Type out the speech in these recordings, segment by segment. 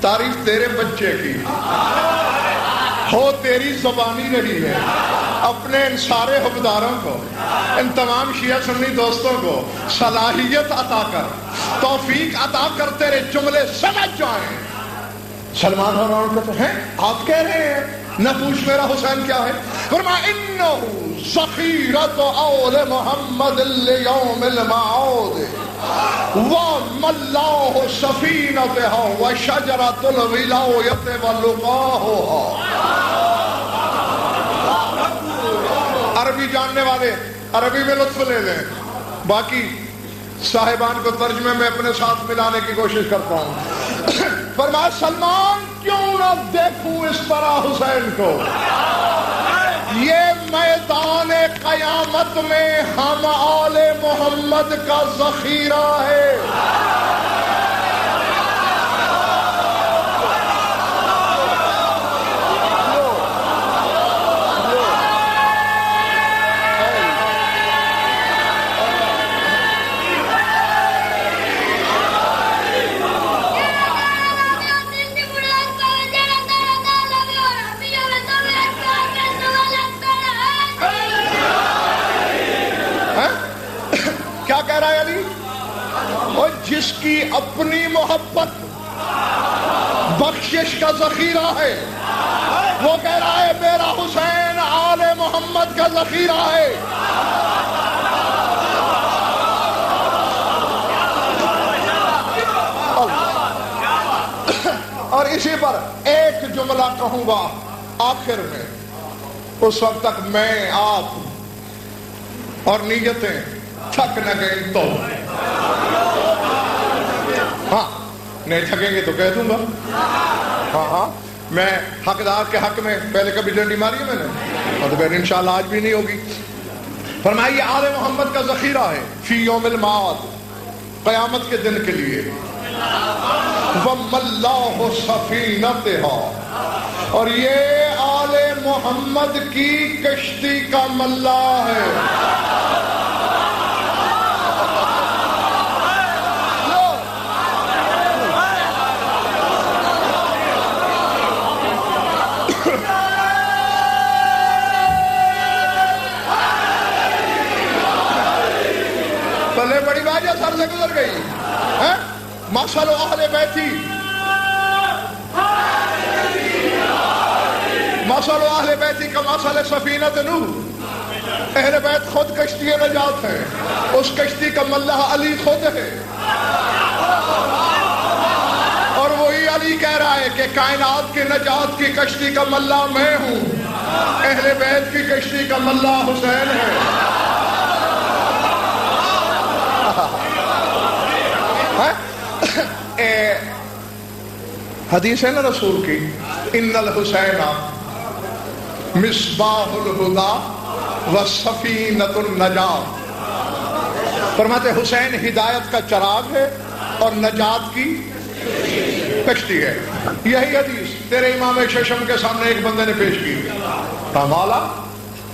تعریف تیرے بچے کی ہو تیری زبانی رہی ہے، اپنے ان سارے حکمداروں کو، ان تمام شیعہ سنی دوستوں کو صلاحیت عطا کر، توفیق عطا کر، تیرے جملے سمجھ جائیں۔ سلمان اور کہتے ہیں آپ کہہ رہے ہیں نہ پوچھ میرا حسین کیا ہے؟ فرمایا انہو ذخیرۃ اول محمد لیوم المعاد وملاہ سفینتہا وشجرۃ الولایۃ ولقاہا۔ عربی جاننے والے عربی میں لطف لے لیں، باقی صاحبان کو ترجمے میں اپنے ساتھ ملانے کی کوشش کرتا ہوں۔ فرمایا سلمان کیوں نہ دیکھوں اس طرح حسین کو، یہ میدان قیامت میں ہم آل محمد کا ذخیرہ ہے۔ کیا کہہ رہا ہے علی؟ اور جس کی اپنی محبت بخشش کا ذخیرہ ہے، وہ کہہ رہا ہے میرا حسین آل محمد کا ذخیرہ ہے۔ اور اسی پر ایک جملہ کہوں گا آخر میں، اس وقت تک میں آپ اور نیتیں تھک نہ گئیں تو ہاں نہیں تھکیں گے تو کہہ دوں گا ہاں میں حقدار کے حق میں پہلے کبھی ڈنڈی ماری ہے میں نے، اور تو پھر انشاءاللہ آج بھی نہیں ہوگی۔ فرمائیے آل محمد کا ذخیرہ ہے فی یوم المعاد، قیامت کے دن کے لیے، وَمَلَّاهُ سَفِينَتِهَا، اور یہ آل محمد کی کشتی کا ملاح ہے۔ پلے بڑی بات ہے، سر سے گزر گئی ہے۔ مثل اہل بیتی، مثل اہل بیتی کا مثل سفینۃ نوح، اہل بیت خود کشتی نجات ہے، اس کشتی کا ملاح علی خود ہے، اور وہی علی کہہ رہا ہے کہ کائنات کی نجات کی کشتی کا ملاح میں ہوں، اہل بیت کی کشتی کا ملاح حسین ہے۔ حدیث ہے نا رسول کی، ان الحسین مصباح الہدی وسفینۃ النجات، فرماتے حسین ہدایت کا چراغ ہے اور نجات کی کشتی ہے۔ یہی حدیث تیرے امام ششم کے سامنے ایک بندے نے پیش کی، مولا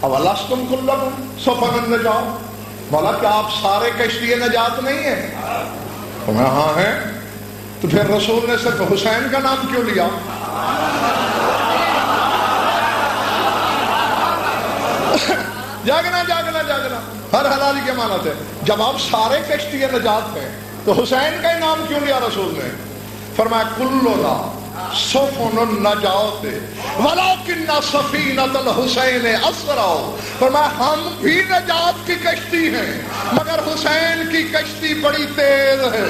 اولستم کلکم سفن النجات، مولا کیا آپ سارے کشتی نجات نہیں ہیں؟ میں ہاں ہیں۔ تو پھر رسول نے صرف حسین کا نام کیوں لیا؟ جاگنا جاگنا جاگنا، ہر حلالی کے معنی ہے، جب آپ سارے کشتی نجات ہیں تو حسین کا ہی نام کیوں لیا رسول نے؟ فرمایا کلنا سفن النجات ولکن سفینۃ الحسین اسرع، فرمایا ہم بھی نجات کی کشتی ہیں مگر حسین کی کشتی بڑی تیز ہے۔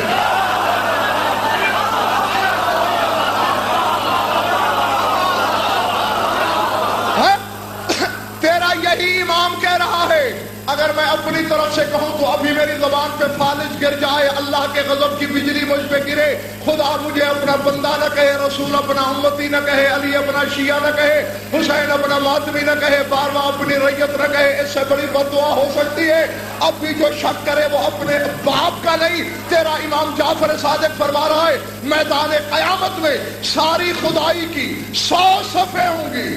تیرا یہی امام کہہ رہا ہے، اگر میں اپنی طرف سے کہوں تو ابھی میری زبان پہ فالج گر جائے، اللہ کے غضب کی بجلی مجھ پہ گرے، خدا مجھے اپنا بندہ نہ کہے، رسول اپنا امتی نہ کہے، علی اپنا شیعہ نہ کہے، حسین اپنا ماتمی نہ کہے، بارواں اپنی ریت نہ کہے، اس سے بڑی بد دعا ہو سکتی ہے؟ اب بھی جو شک کرے وہ اپنے باپ کا نہیں۔ تیرا امام جعفر صادق فرما رہا ہے میدان قیامت میں ساری خدائی کی 100 صفیں ہوں گی،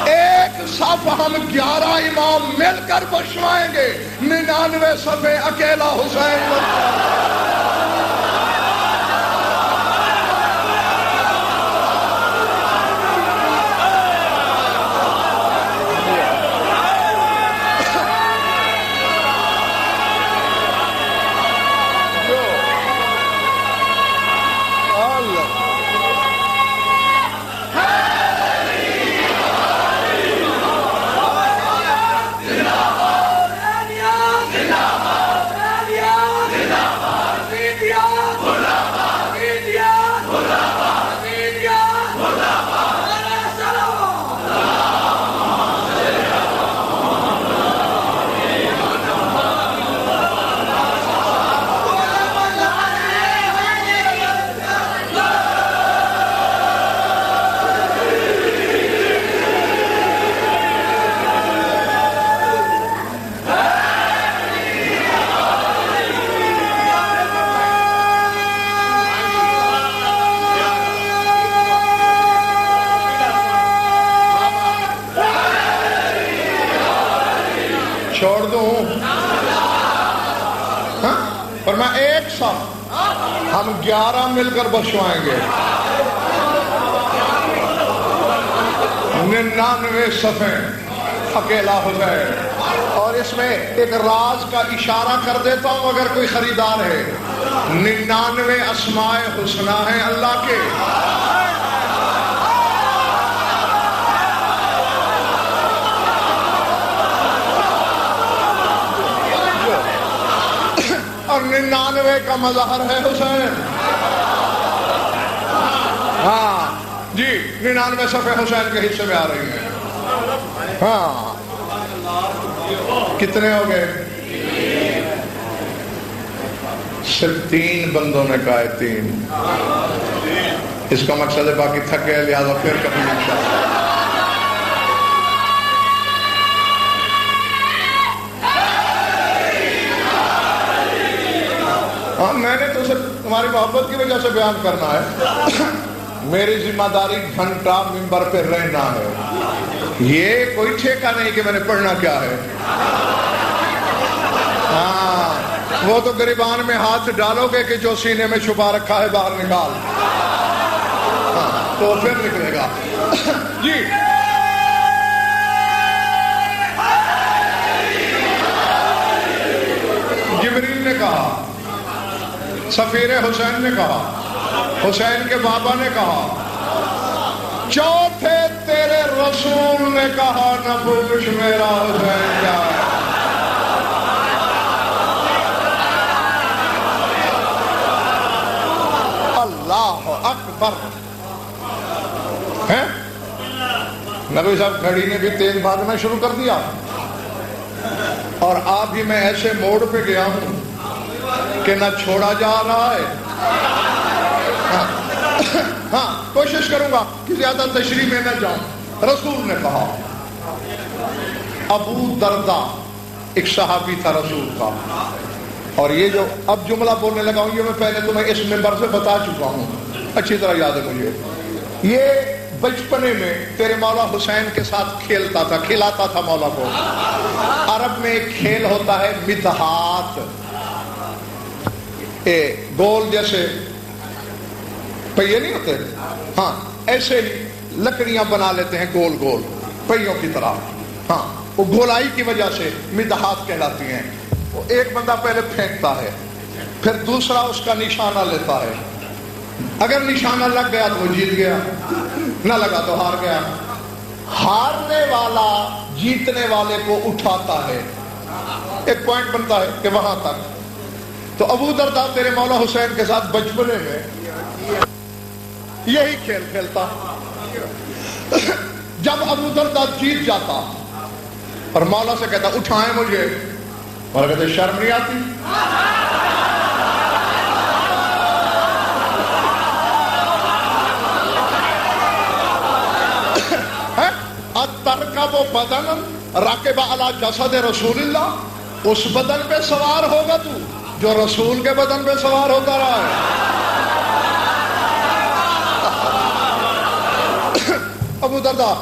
ایک صف ہم 11 امام مل کر بشوائیں گے، 99 صفیں اکیلا حسین اور میں ایک صف ہم 11 مل کر بخشوائیں گے. 99 صفیں اکیلا حسین. اور اس میں ایک راز کا اشارہ کر دیتا ہوں اگر کوئی خریدار ہے. 99 اسماء حسنی ہیں اللہ کے. اور 99 کا مظہر ہے حسین. ہاں جی 99 صفحے حسین کے حصے میں آ رہی ہیں. ہاں کتنے ہو گئے؟ صرف 3 بندوں نے کہا ہے 3. اس کا مقصد ہے باقی تھک گئے لہذا پھر کبھی انشاءاللہ. ہاں میں نے تو صرف تمہاری محبت کی وجہ سے بیان کرنا ہے. میری ذمہ داری گھنٹہ ممبر پہ رہنا ہے. یہ کوئی ٹھیکہ نہیں کہ میں نے پڑھنا کیا ہے. ہاں وہ تو گریبان میں ہاتھ ڈالو گے کہ جو سینے میں چھپا رکھا ہے باہر نکال. ہاں تو پھر نکلے گا. جی جبریل نے کہا, سفیر حسین نے کہا, حسین کے بابا نے کہا, چوتھے تیرے رسول نے کہا نہ پوچھ میرا حسین کیا ہے. اللہ اکبر. نبی صاحب گھڑی نے بھی تیز بھاگنا شروع کر دیا اور آپ بھی میں ایسے موڑ پہ گیا ہوں کہ نہ چھوڑا جا رہا ہے. ہاں کوشش کروں گا کہ زیادہ تشریح میں نہ جاؤں. رسول نے کہا, ابو دردہ ایک صحابی تھا رسول کا, اور یہ جو اب جملہ بولنے لگا ہوں یہ میں پہلے تمہیں اس منبر سے بتا چکا ہوں, اچھی طرح یاد ہے مجھے. یہ بچپنے میں تیرے مولا حسین کے ساتھ کھیلتا تھا, کھلاتا تھا مولا کو. عرب میں ایک کھیل ہوتا ہے مدحات, گول جیسے پہیے نہیں ہوتے, ہاں ایسے ہی لکڑیاں بنا لیتے ہیں گول گول پہیوں کی طرح. ہاں وہ گولائی کی وجہ سے مدحات کہلاتی ہیں. وہ ایک بندہ پہلے پھینکتا ہے, پھر دوسرا اس کا نشانہ لیتا ہے. اگر نشانہ لگ گیا تو وہ جیت گیا, نہ لگا تو ہار گیا. ہارنے والا جیتنے والے کو اٹھاتا ہے, ایک پوائنٹ بنتا ہے کہ وہاں تک. تو ابو دردہ تیرے مولا حسین کے ساتھ بچپنے میں یہی کھیل کھیلتا. جب ابو دردہ جیت جاتا اور مولا سے کہتا اٹھائیں مجھے, مولا کہتے شرم نہیں آتی؟ ترکب بدن راکب علی جسد رسول اللہ, اس بدن پہ سوار ہوگا تو جو رسول کے بدن پہ سوار ہوتا رہا ہے. ابو دردہ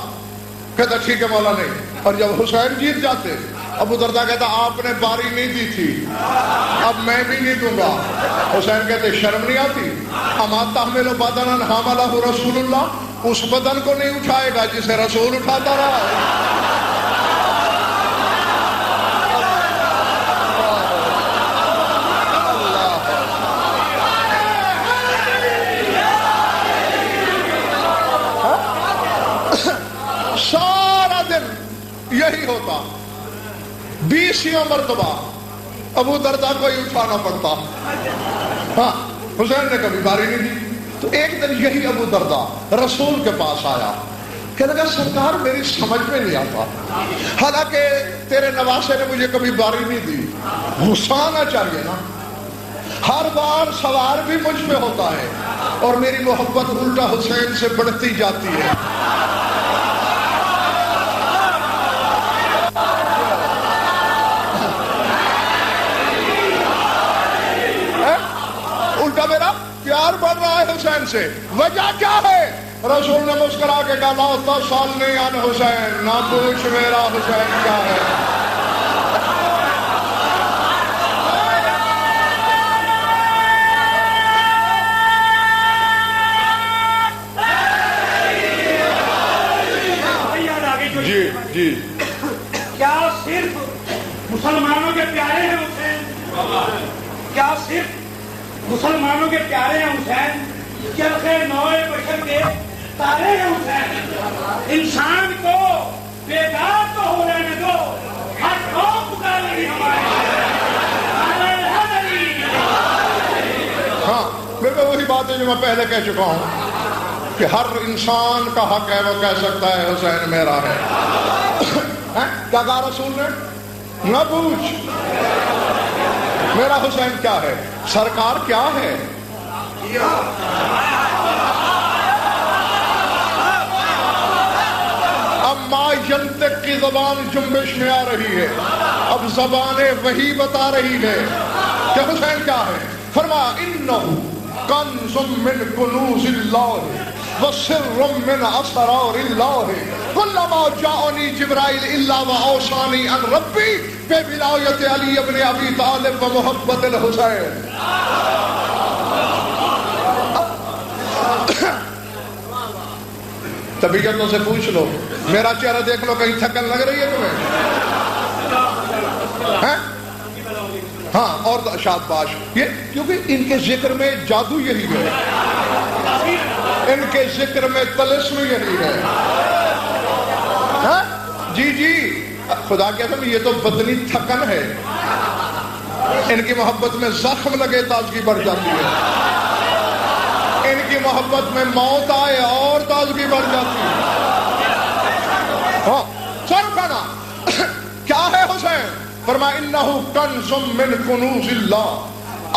کہتا ٹھیک ہے مولا نہیں. اور جب حسین جیت جاتے ابو دردہ کہتا آپ نے باری نہیں دی تھی, اب میں بھی نہیں دوں گا. حسین کہتے شرم نہیں آتی؟ اما تحمل بدنا حملہ رسول اللہ, اس بدن کو نہیں اٹھائے گا جسے رسول اٹھاتا رہا. سارا دن یہی ہوتا, 20 مرتبہ ابو دردہ کو ہی اٹھانا پڑتا. ہاں حسین نے کبھی باری نہیں دی. تو ایک دن یہی ابو دردہ رسول کے پاس آیا, کہنے لگا سرکار میری سمجھ میں نہیں آتا, حالانکہ تیرے نواسے نے مجھے کبھی باری نہیں دی. غصہ آنا چاہیے نا, ہر بار سوار بھی مجھ پہ ہوتا ہے اور میری محبت الٹا حسین سے بڑھتی جاتی ہے. الٹا میرا پیار بڑھ رہا ہے حسین سے, وجہ کیا ہے؟ رسول نے مسکرا کے کہا لا تسألنی عن حسین, نہ پوچھ میرا حسین کیا ہے. جی کیا صرف مسلمانوں کے پیارے ہیں حسین؟ کیا صرف مسلمانوں کے پیارے ہیں حسین؟ چرخے نوئے بشر کے تارے ہیں حسین؟ انسان کو بیدار تو ہو رہنے دو، ہر قوم پکار رہی ہمارے۔ ہاں بالکل وہی بات ہے جو میں پہلے کہہ چکا ہوں کہ ہر انسان کا حق ہے وہ کہہ سکتا ہے حسین میرا ہے۔ کیا کہا رسول نے؟ نہ پوچھ میرا حسین کیا ہے، سرکار کیا ہے؟ اب ما ینطق کی زبان جنبش میں آ رہی ہے، اب زبان وحی بتا رہی ہے کہ حسین کیا ہے۔ فرمایا انہ کنز من کنوز اللہ وسر من اسرار اللہ کلما جاءنی جبرائیل الا واوصانی ان ربی بولایت علی ابن ابی طالب و محبت الحسین۔ طبیعتوں سے پوچھ لو، میرا چہرہ دیکھ لو، کہیں تھکن لگ رہی ہے تمہیں؟ ہاں اور شاباش، یہ کیونکہ ان کے ذکر میں جادو یہی ہے، ان کے ذکر میں طلسم یہی ہے۔ ہاں جی جی خدا کے قسم یہ تو بدنی تھکن ہے، ان کی محبت میں زخم لگے تازگی بڑھ جاتی ہے، ان کی محبت میں موت آئے اور تازگی بڑھ جاتی ہے۔ ہاں سر کہنا کیا ہے حسین؟ فرمایا انہ کنز من کنوز اللہ،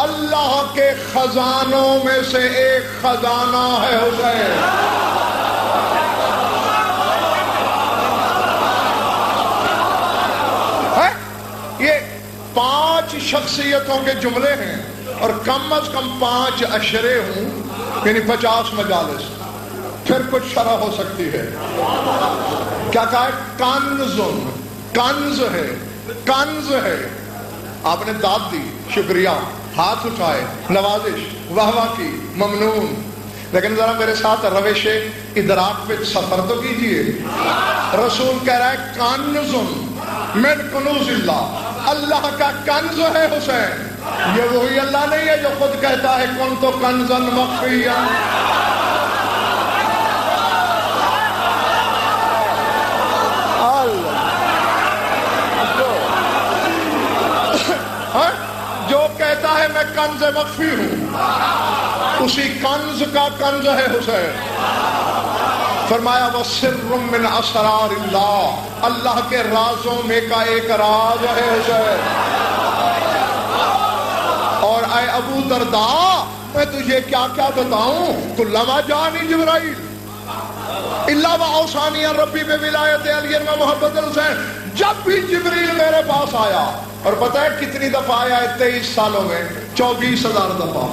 اللہ کے خزانوں میں سے ایک خزانہ ہے حسین۔ یہ 5 شخصیتوں کے جملے ہیں اور کم از کم 5 اشرے ہوں، یعنی 50 مجالس، پھر کچھ شرح ہو سکتی ہے۔ کیا کہا ہے؟ کنز، کنز ہے، کنز ہے۔ آپ نے داد دی، شکریہ، ہاتھ اٹھائے، نوازش، واہ واہ کی، ممنون، لیکن ذرا میرے ساتھ روش ادراک پہ سفر تو کیجئے۔ رسول کہہ رہا ہے کنز من کنوز اللہ، اللہ کا کنز ہے حسین۔ یہ وہی اللہ نہیں ہے جو خود کہتا ہے کنت کنزا مخفیا۔ جو کہتا ہے میں کنز مخفی ہوں، اسی کنز کا کنز ہے حسین۔ فرمایا وَسِرٌ مِّنْ أَسْرَارِ اللَّهِ، اللہ کے رازوں میں کا ایک راز ہے حسین۔ اور اے ابو درداء میں تجھے کیا کیا بتاؤں؟ کلما جانی جبرائیل الا واوصانی ان ربی بولایت علی و محبت الحسین، جب بھی جبریل میرے پاس آیا، اور پتہ ہے کتنی دفعہ آیا ہے 23 سالوں میں؟ 24,000 دفعہ۔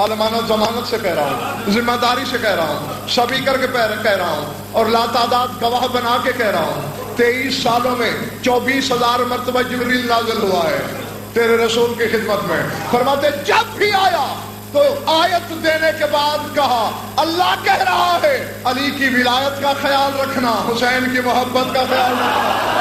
عالمانہ ضمانت سے کہہ رہا ہوں، ذمہ داری سے کہہ رہا ہوں، سبھی کر کے کہہ رہا ہوں، اور لا تعداد گواہ بنا کے کہہ رہا ہوں، 23 سالوں میں 24,000 مرتبہ جبریل نازل ہوا ہے تیرے رسول کی خدمت میں۔ فرماتے جب بھی آیا تو آیت دینے کے بعد کہا اللہ کہہ رہا ہے علی کی ولایت کا خیال رکھنا، حسین کی محبت کا خیال رکھنا۔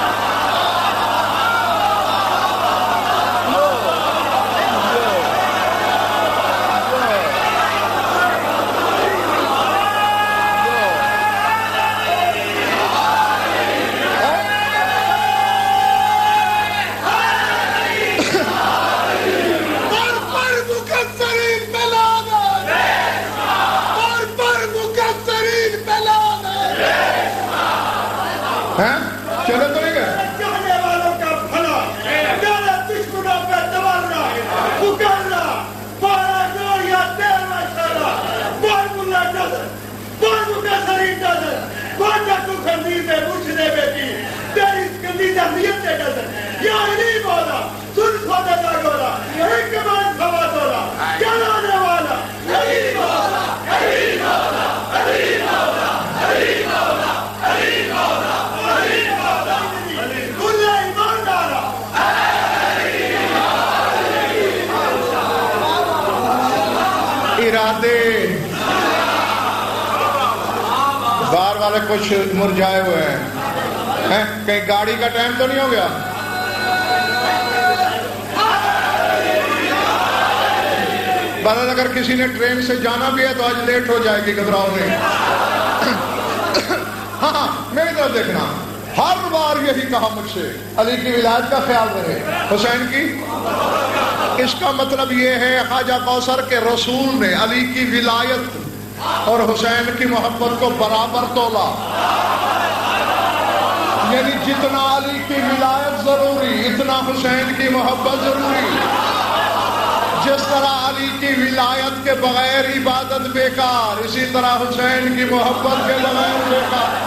چلے تو نہیں گئے؟ چاہنے والوں کا بھلا، میرے دشمنوں پہ تورنا، پکارنا، بارہ دور یا 13 سالہ، بار ملا جزر، بار مکسری جزر، بار جاتو خندیر میں مجھنے بیٹی، تیری کندی جہنیت سے جزر، یا علی مولا، سن خودہ کا گولا، ایک کمان خوا دولا، جلانے والا، علی مولا، علی مولا، علی مولا، علی مولا، علی مولا، علی مولا، کلہ ایمان دارا، ارادے باہر والے کچھ مرجھائے ہوئے ہیں، کہیں گاڑی کا ٹائم تو نہیں ہو گیا؟ بہرحال اگر کسی نے ٹرین سے جانا بھی ہے تو آج لیٹ ہو جائے گی، گھبراؤ نہیں۔ ہاں میری طرف دیکھنا، ہر بار یہی کہا مجھ سے علی کی ولایت کا خیال رہے، حسین کی۔ اس کا مطلب یہ ہے خواجہ کوثر کے رسول نے علی کی ولایت اور حسین کی محبت کو برابر تولا، یعنی جتنا علی کی ولایت ضروری اتنا حسین کی محبت ضروری۔ جس طرح علی کی ولایت کے بغیر عبادت بیکار، اسی طرح حسین کی محبت کے بغیر بیکار۔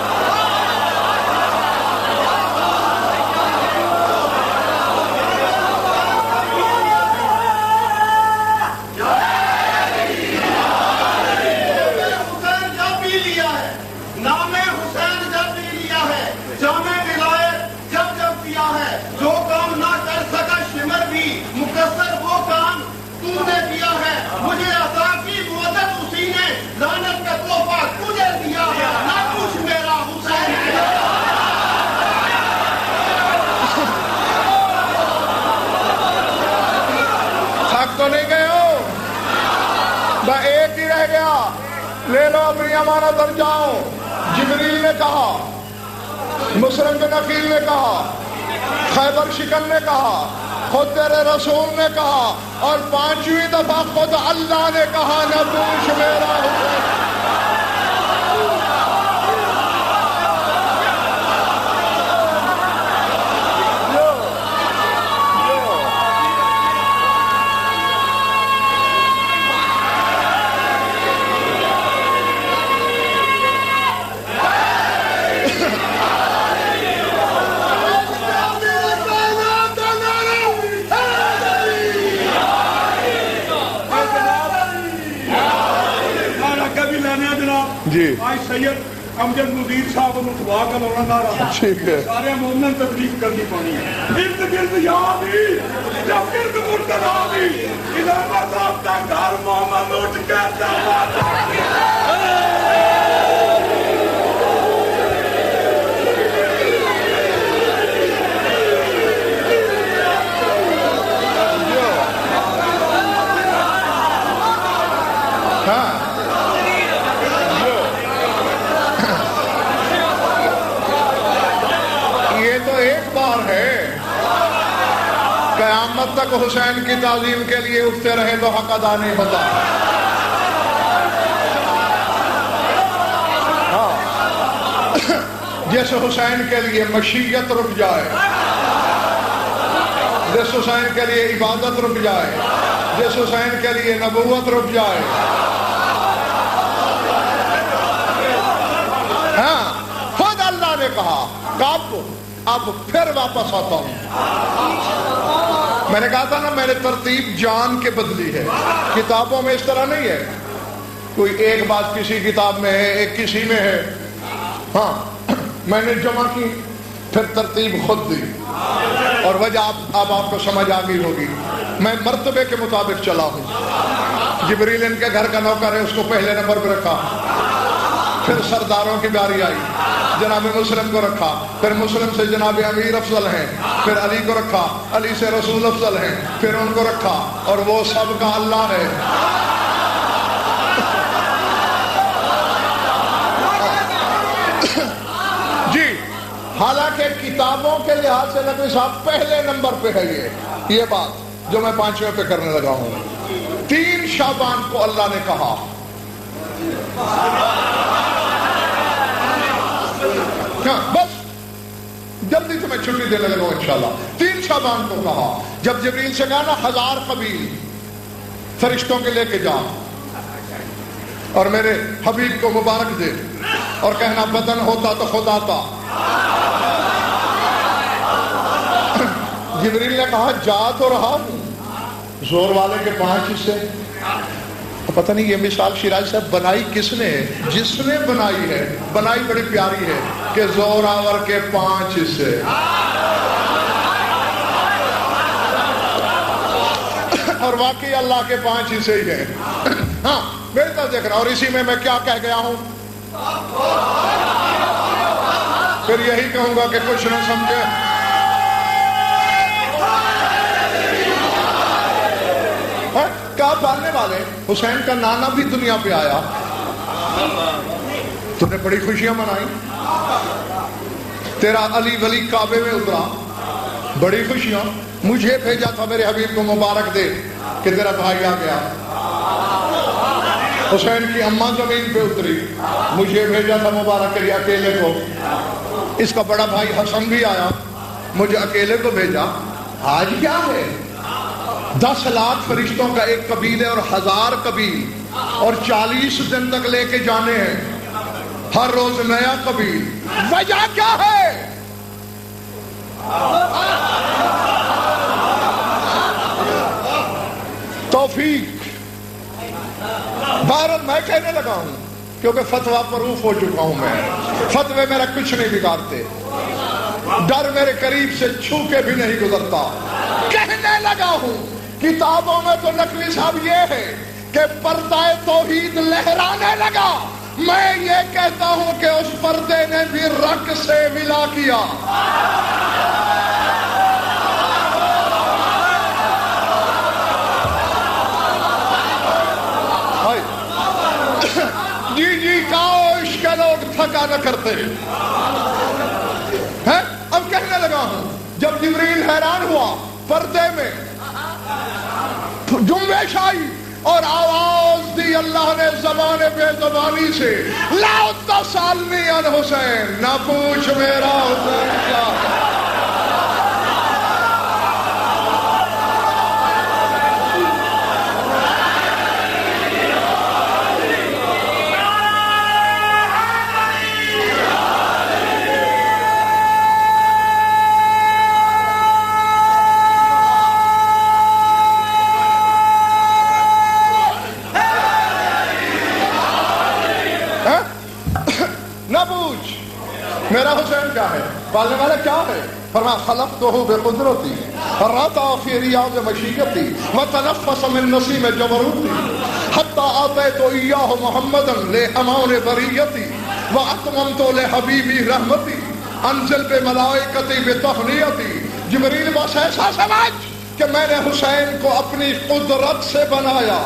مجھے عطا کی مدد اسی نے، لعنت کا تحفہ تجھے دیا ہے، نہ کچھ میرا حسین۔ تھک تو نہیں گئے ہو؟ بس ایک ہی رہ گیا، لے لو اپنی امانت اور جاؤ۔ جبریل نے کہا، مسلم بن عقیل نے کہا، خیبر شکن نے کہا، خود تیرے رسول نے کہا، اور 5ویں دفعہ خود اللہ نے کہا، نہ پوچھ میرا حسین۔ جی آج سید امجد مدیر صاحب نے دعا کا لونا نارا، ٹھیک ہے، سارے مومن تبلیغ کرنی پانی ہے۔ ارد گرد یاد ہی جب گرد مرتضی بھی علامہ صاحب کا گھر محمد اٹھ کے قیامت تک حسین کی تعظیم کے لیے اٹھتے رہے تو حق ادا نہیں ہوتا۔ ہاں جس حسین کے لیے مشیت رک جائے، جس حسین کے لیے عبادت رک جائے، جس حسین کے لیے نبوت رک جائے، ہاں خود اللہ نے کہا اب پھر واپس آتا ہوں۔ میں نے کہا تھا نا، میں نے ترتیب جان کے بدلی ہے، کتابوں میں اس طرح نہیں ہے، کوئی ایک بات کسی کتاب میں ہے ایک کسی میں ہے۔ ہاں میں نے جمع کی، پھر ترتیب خود دی، اور وجہ اب آپ کو سمجھ آ گئی ہوگی۔ میں مرتبے کے مطابق چلا ہوں۔ جبریل ان کے گھر کا نوکر ہے، اس کو پہلے نمبر پہ رکھا، پھر سرداروں کی باری آئی، جناب مسلم کو رکھا، پھر مسلم سے جناب امیر افضل ہیں، پھر علی کو رکھا، علی سے رسول افضل ہیں، پھر ان کو رکھا، اور وہ سب کا اللہ ہے۔ جی حالانکہ کتابوں کے لحاظ سے نقوی صاحب پہلے نمبر پہ ہے یہ بات جو میں 5ویں پہ کرنے لگا ہوں۔ 3 شعبان کو اللہ نے کہا، بس جلدی سے میں چھٹی دینے لگا ہوں انشاءاللہ۔ 3 شعبان کو کہا، جب جبریل سے کہا نا 1000 قبیل فرشتوں کے لے کے جا اور میرے حبیب کو مبارک دے، اور کہنا بدن ہوتا تو خود آتا۔ جبریل نے کہا جا تو رہا ہوں، زور والے کے 5 حصے۔ پتہ نہیں یہ مثال شیراز صاحب بنائی کس نے ہے؟ جس نے بنائی ہے، بنائی بڑی پیاری ہے کہ زور آور کے 5 حصے۔ اور واقعی اللہ کے 5 حصے ہی ہیں۔ ہاں میرے طرف دیکھ رہا، اور اسی میں کیا کہہ گیا ہوں پھر یہی کہوں گا کہ کچھ نہ سمجھے. کیا پالنے والے حسین کا نانا بھی دنیا پہ آیا, تو نے بڑی خوشیاں منائی. تیرا علی ولی کعبے میں اترا, بڑی خوشیاں. مجھے بھیجا تھا میرے حبیب کو مبارک دے کہ تیرا بھائی آ گیا. حسین کی اماں زمین پہ اتری, مجھے بھیجا تھا مبارک کے لیے اکیلے کو. اس کا بڑا بھائی حسن بھی آیا, مجھے اکیلے کو بھیجا. آج کیا ہے, 10 لاکھ فرشتوں کا ایک قبیلے اور 1000 قبیل, اور 40 دن تک لے کے جانے ہیں, ہر روز نیا قبیل. وجہ کیا ہے؟ توفیق. بہرحال میں کہنے لگا ہوں کیونکہ فتویٰ پروف ہو چکا ہوں میں, فتوے میرا کچھ نہیں بگاڑتے, ڈر میرے قریب سے چھو کے بھی نہیں گزرتا. کہنے لگا ہوں کتابوں میں تو نقوی صاحب یہ ہے کہ پردہ توحید لہرانے لگا, میں یہ کہتا ہوں کہ اس پردے نے بھی رق سے ملا کیا. جی کاش کے لوگ تھکا نہ کرتے ہیں. اب کہنے لگا ہوں جب جبریل حیران ہوا, پردے میں جنبش آئی اور آواز دی اللہ نے زبان بے زبانی سے, لا تسألنی عن حسین, نہ پوچھ میرا حسین کیا. میرا حسین کیا ہے, پالنے والا کیا ہے؟ فرمایا خلقتہ بقدرتی رتا فی ریاض مشیتی وتنفس من نسیم جبروتی حتی آتیت ایاہ محمدا لأمان بریتی واتممت لحبیبی رحمتی انزل بملائکتی بتہنیتی. جبریل بس ایسا سمجھ کہ میں نے حسین کو اپنی قدرت سے بنایا.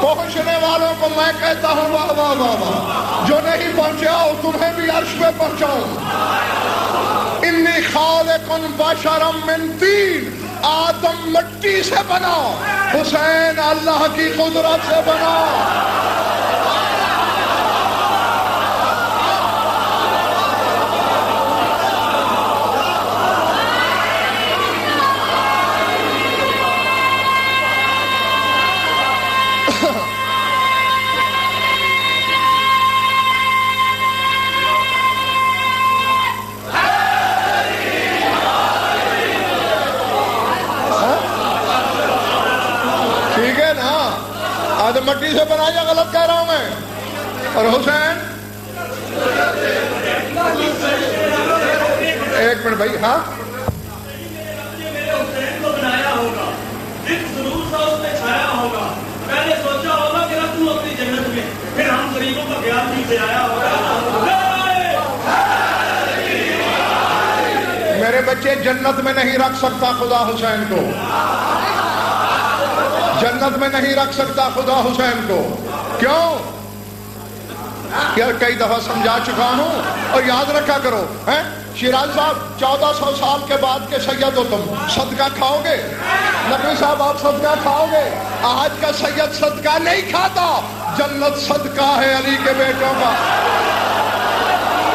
پہنچنے والوں کو میں کہتا ہوں واہ واہ واہ واہ, جو نہیں پہنچاؤ تمہیں بھی عرش پہ پہنچاؤں. انی خالق بشرا من طین, آدم مٹی سے بنا, حسین اللہ کی قدرت سے بنا. آدم مٹی سے بنایا, غلط کہہ رہا ہوں میں. اور حسین ایک منٹ بھائی, ہاں بنایا ہوگا, ضرور سا اس میں چھایا ہوگا, میں نے سوچا ہوگا کہ رکھ دوں اپنی جنت میں, پھر ہم غریبوں کا خیال نہیں سے آیا ہوگا. میرے بچے جنت میں نہیں رکھ سکتا خدا حسین کو, جنت میں نہیں رکھ سکتا خدا حسین کو. کیوں؟ کئی دفعہ سمجھا چکا ہوں, اور یاد رکھا کرو. شیراز صاحب 1400 سال کے بعد کے سید ہو تم, صدقہ کھاؤ گے؟ نقوی صاحب آپ صدقہ کھاؤ گے؟ آج کا سید صدقہ نہیں کھاتا, جنت صدقہ ہے علی کے بیٹوں کا.